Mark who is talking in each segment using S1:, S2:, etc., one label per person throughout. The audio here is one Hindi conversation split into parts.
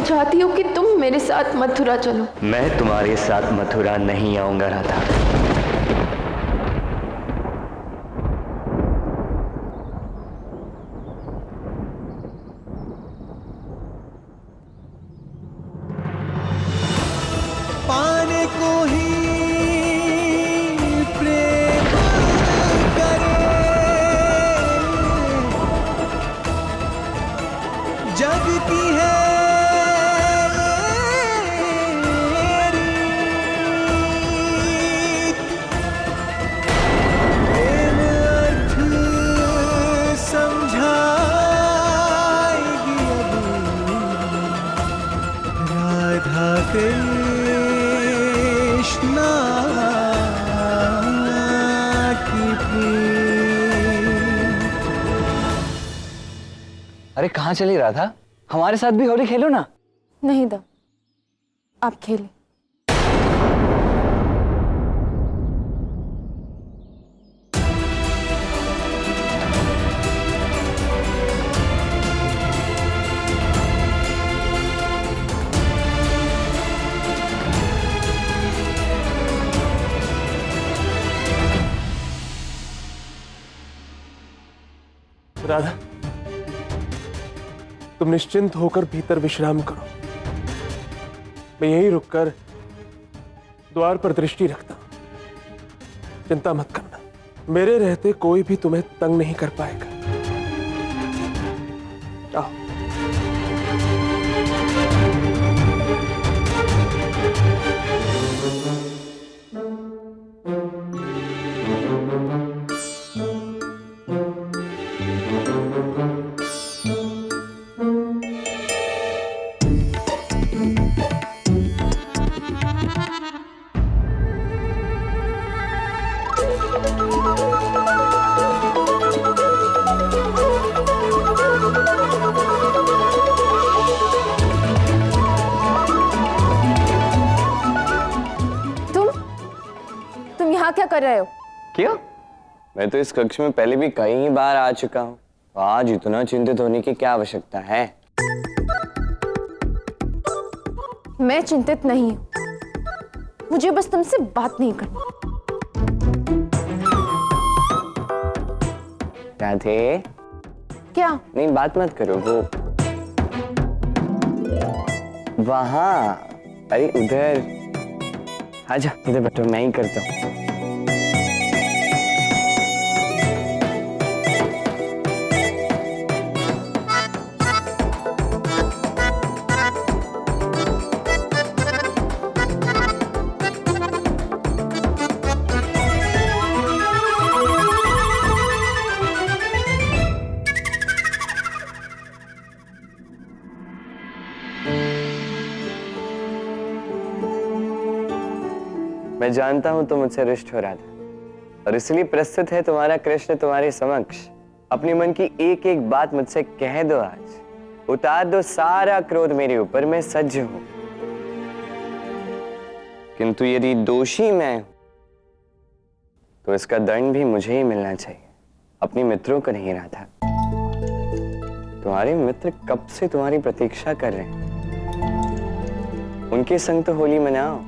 S1: चाहती हूँ कि तुम मेरे साथ मथुरा चलो।
S2: मैं तुम्हारे साथ मथुरा नहीं आऊंगा राधा।
S3: पाने को ही प्रेम करे, जग की है रीत, प्रेम अर्थ समझाएगी अब राधा कृष्णा की प्रीत।
S4: अरे कहाँ चली राधा? हमारे साथ भी होली खेलो ना।
S1: नहीं दा, आप खेलें।
S5: राधा, तुम निश्चिंत होकर भीतर विश्राम करो। मैं यहीं रुककर द्वार पर दृष्टि रखता हूं। चिंता मत करना, मेरे रहते कोई भी तुम्हें तंग नहीं कर पाएगा। आओ।
S1: तुम यहाँ क्या कर रहे हो?
S4: क्यों? मैं तो इस कक्ष में पहले भी कई बार आ चुका हूँ। आज इतना चिंतित होने की क्या आवश्यकता है?
S1: मैं चिंतित नहीं हूँ, मुझे बस तुमसे बात नहीं करनी।
S4: राधे,
S1: क्या?
S4: नहीं बात मत करो। वो वहां, अरे उधर आजा, इधर बैठो, मैं ही करता हूँ। मैं जानता हूं तुम मुझसे रुष्ट हो रहा था और इसलिए प्रस्तुत है तुम्हारा कृष्ण तुम्हारे समक्ष। अपने मन की एक एक बात मुझसे कह दो, आज उतार दो सारा क्रोध मेरे ऊपर। मैं सज्ज हूं, किंतु यदि दोषी मैं हूं तो इसका दंड भी मुझे ही मिलना चाहिए, अपने मित्रों को नहीं। राधा, तुम्हारे मित्र कब से तुम्हारी प्रतीक्षा कर रहे हैं। उनके संग तो होली मनाओ,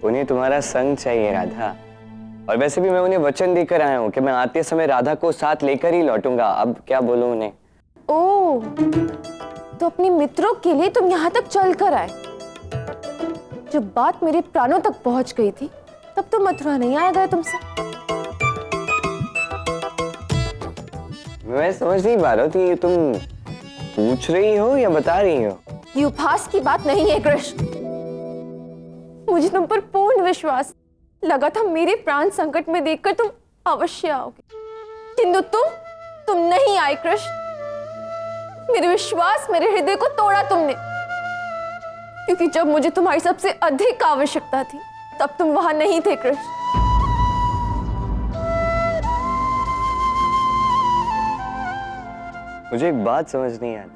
S4: उन्हें तुम्हारा संग चाहिए राधा। और वैसे भी मैं उन्हें वचन देकर आया हूं कि मैं आते समय राधा को साथ लेकर ही लौटूंगा। अब क्या बोलूं उन्हें?
S1: ओह, तो अपने मित्रों के लिए तुम यहाँ तक चल कर आए। जब बात मेरे प्राणों तक पहुंच गई थी तब तो मथुरा नहीं आया गया तुमसे।
S4: मैं समझ नहीं पा रहा हूं कि तुम पूछ रही हो या बता रही हो।
S1: ये उपहास की बात नहीं है कृष्ण, मुझे तुम पर पूर्ण विश्वास लगा था। मेरे प्राण संकट में देखकर तुम अवश्य आओगे, किंतु तुम नहीं आए कृष्ण। मेरे विश्वास, मेरे हृदय को तोड़ा तुमने, क्योंकि जब मुझे तुम्हारी सबसे अधिक आवश्यकता थी तब तुम वहां नहीं थे कृष्ण।
S4: मुझे एक बात समझ नहीं आती,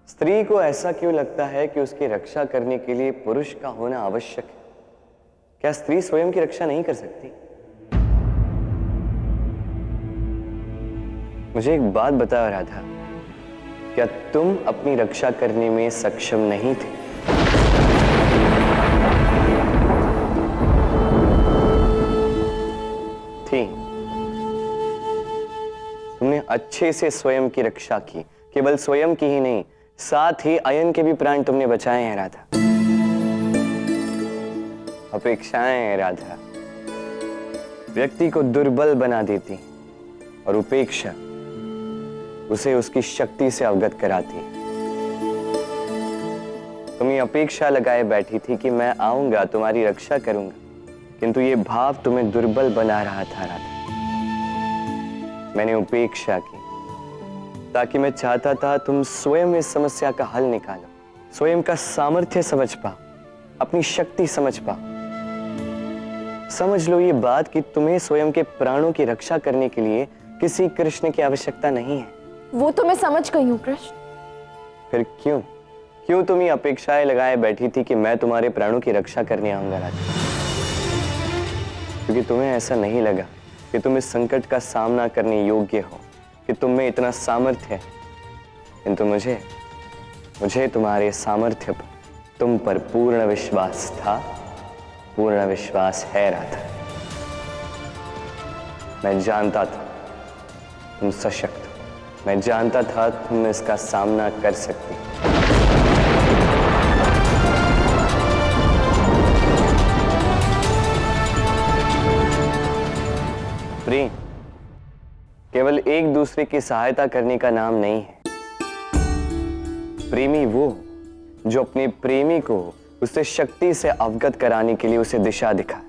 S4: स्त्री को ऐसा क्यों लगता है कि उसकी रक्षा करने के लिए पुरुष का होना आवश्यक है? क्या स्त्री स्वयं की रक्षा नहीं कर सकती? मुझे एक बात बताओ राधा, क्या तुम अपनी रक्षा करने में सक्षम नहीं थे? थी। तुमने अच्छे से स्वयं की रक्षा की, केवल स्वयं की ही नहीं, साथ ही अयन के भी प्राण तुमने बचाए हैं राधा। अपेक्षाएं हैं राधा, व्यक्ति को दुर्बल बना देती और उपेक्षा उसे उसकी शक्ति से अवगत कराती। तुम ये अपेक्षा लगाए बैठी थी कि मैं आऊंगा, तुम्हारी रक्षा करूंगा, किंतु ये भाव तुम्हें दुर्बल बना रहा था राधा। मैंने उपेक्षा की ताकि मैं चाहता था तुम स्वयं इस समस्या का हल निकालो, स्वयं का सामर्थ्य समझ पाओ, अपनी शक्ति समझ पाओ। समझ लो ये बात कि तुम्हें स्वयं के प्राणों की रक्षा करने के लिए किसी कृष्ण की आवश्यकता नहीं है।
S1: वो तो मैं समझ गई हूँ कृष्ण।
S4: फिर क्यों तुम ये अपेक्षाएं लगाए बैठी थी कि मैं तुम्हारे प्राणों की रक्षा करने आऊंगा राधा? क्योंकि तुम्हें ऐसा नहीं लगा कि तुम इस संकट का सामना करने योग्य हो, कि तुम में इतना सामर्थ्य है। किंतु मुझे तुम्हारे सामर्थ्य पर, तुम पर पूर्ण विश्वास था, पूर्ण विश्वास है राधा। मैं जानता था तुम सशक्त हो, मैं जानता था तुम इसका सामना कर सकती। प्रेम केवल एक दूसरे की सहायता करने का नाम नहीं है। प्रेमी वो जो अपने प्रेमी को उसे शक्ति से अवगत कराने के लिए उसे दिशा दिखाए,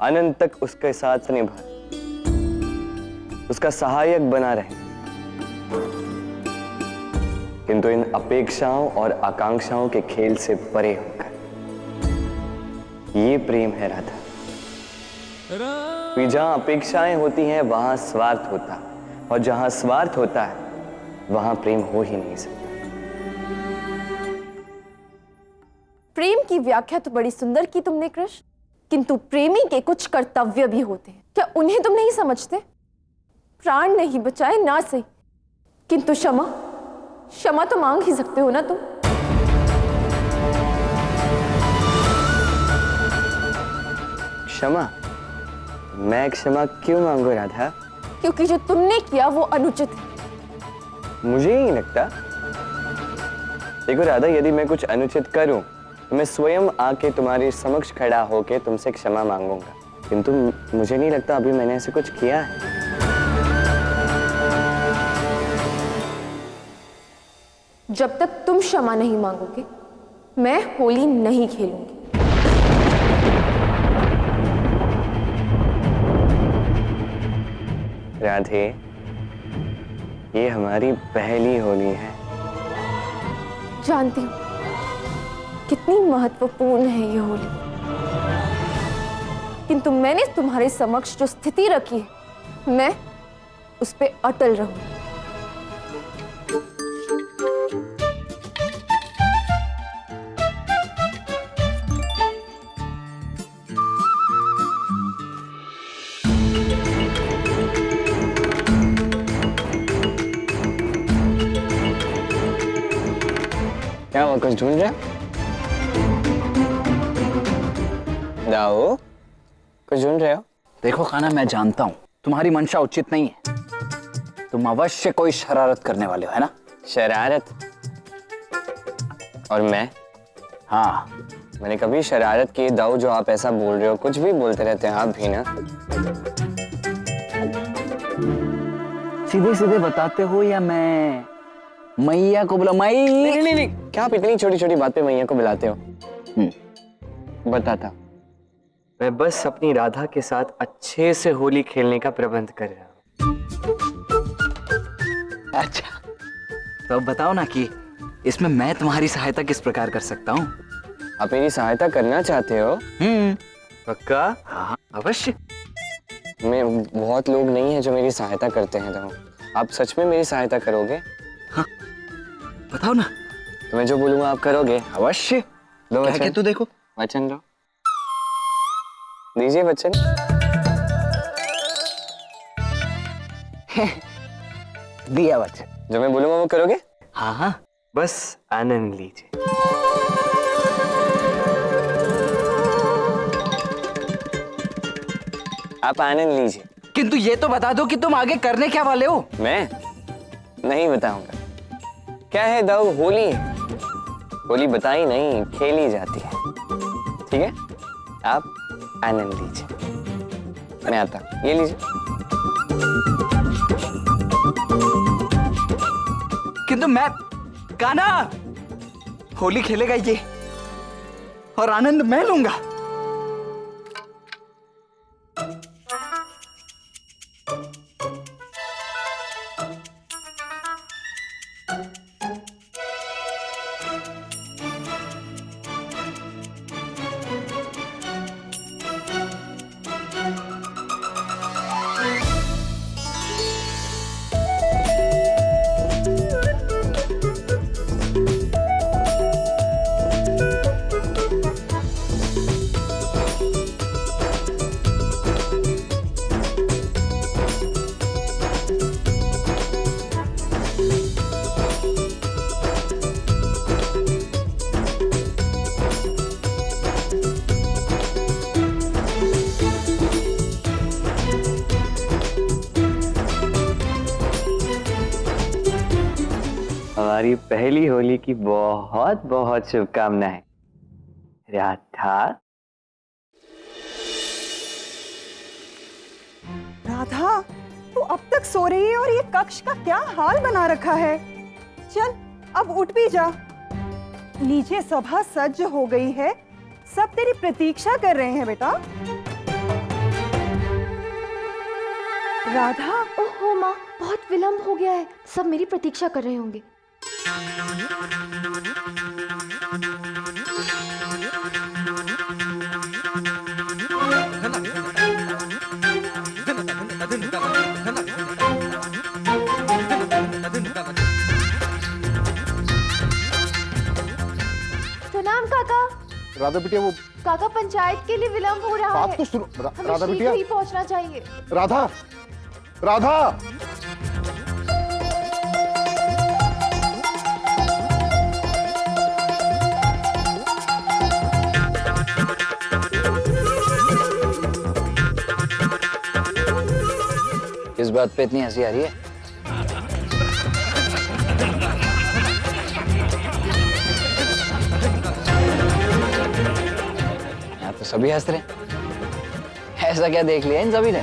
S4: अनंत तक उसके साथ निभाए, उसका सहायक बना रहे। किंतु इन अपेक्षाओं और आकांक्षाओं के खेल से परे होकर, ये प्रेम है राधा। जहां अपेक्षाएं होती हैं वहां स्वार्थ होता है, और जहां स्वार्थ होता है वहां प्रेम हो ही नहीं सकता।
S1: प्रेम की व्याख्या तो बड़ी सुंदर की तुमने कृष्ण, किंतु प्रेमी के कुछ कर्तव्य भी होते हैं। क्या उन्हें तुम नहीं समझते? प्राण नहीं बचाए ना सही, किंतु क्षमा तो मांग ही सकते हो ना तुम।
S4: क्षमा? मैं क्षमा क्यों मांगू राधा?
S1: क्योंकि जो तुमने किया वो अनुचित है।
S4: मुझे नहीं लगता। देखो राधा, यदि मैं कुछ अनुचित करूं तो मैं स्वयं आके तुम्हारे समक्ष खड़ा होके तुमसे क्षमा मांगूंगा, किंतु मुझे नहीं लगता अभी मैंने ऐसे कुछ किया है।
S1: जब तक तुम क्षमा नहीं मांगोगे मैं होली नहीं खेलूंगी।
S4: राधे, ये हमारी पहली होली है।
S1: जानती हूँ कितनी महत्वपूर्ण है ये होली, किंतु मैंने तुम्हारे समक्ष जो स्थिति रखी है मैं उस पे अटल रहूंगी।
S4: क्या हुआ, कुछ ढूंढ रहे? दाऊ, कुछ ढूंढ रहे हो?
S6: देखो खाना, मैं जानता हूँ तुम्हारी मंशा उचित नहीं है। तुम अवश्य कोई शरारत करने वाले हो, है ना?
S4: शरारत? और मैं?
S6: हाँ।
S4: मैंने कभी शरारत की दाऊ, जो आप ऐसा बोल रहे हो? कुछ भी बोलते रहते हैं आप भी ना।
S6: सीधे सीधे बताते हो या मैं मैया को बुला?
S4: नहीं, क्या आप इतनी छोटी छोटी बात पे मैया को बुलाते हो? बताता, मैं बस अपनी राधा के साथ अच्छे से होली खेलने का प्रबंध कर रहा हूँ।
S6: अच्छा, तो अब बताओ ना कि इसमें मैं तुम्हारी सहायता किस प्रकार कर सकता हूँ?
S4: आप मेरी सहायता करना चाहते हो? पक्का?
S6: हाँ, अवश्य।
S4: मैं बहुत लोग नहीं है जो मेरी सहायता करते हैं, तो आप सच में मेरी सहायता करोगे?
S6: हाँ, बताओ ना।
S4: तो मैं जो बोलूंगा आप करोगे?
S6: अवश्य।
S4: दो
S6: क्या
S4: वचन।
S6: कहते हो? देखो,
S4: वचन दो, दीजिए वचन।
S6: दिया वचन।
S4: जो मैं बोलूंगा वो करोगे? हाँ हाँ, बस आनंद लीजिए। आप आनंद लीजिए।
S6: किंतु ये तो बता दो कि तुम आगे करने क्या वाले हो।
S4: मैं नहीं बताऊंगा। क्या है दाऊ, होली है। होली बताई नहीं, खेली जाती है। ठीक है, आप आनंद लीजिए। मैं आता हूं, ये लीजिए।
S6: किंतु मैं कान्हा, होली खेलेगा ये और आनंद मैं लूंगा।
S4: हमारी पहली होली की बहुत बहुत शुभकामनाएं राधा।
S7: राधा, तू अब तक सो रही है और ये कक्ष का क्या हाल बना रखा है। चल अब उठ भी जा। लीजिए, सभा सज्ज हो गई है, सब तेरी प्रतीक्षा कर रहे हैं बेटा। राधा,
S1: ओहो माँ, बहुत विलंब हो गया है, सब मेरी प्रतीक्षा कर रहे होंगे। प्रणाम काका।
S8: राधा बिटिया, वो
S1: काका, पंचायत के लिए विलंब हो रहा है।
S8: बात तो सुनो।
S1: हमें
S8: राधा
S1: शीघ्र
S8: बिटिया,
S1: ही पहुंचना चाहिए।
S8: राधा, राधा।
S6: इस बात पे इतनी हंसी आ रही है? यहाँ तो सभी हंस रहे हैं। ऐसा क्या देख लिया इन सभी ने?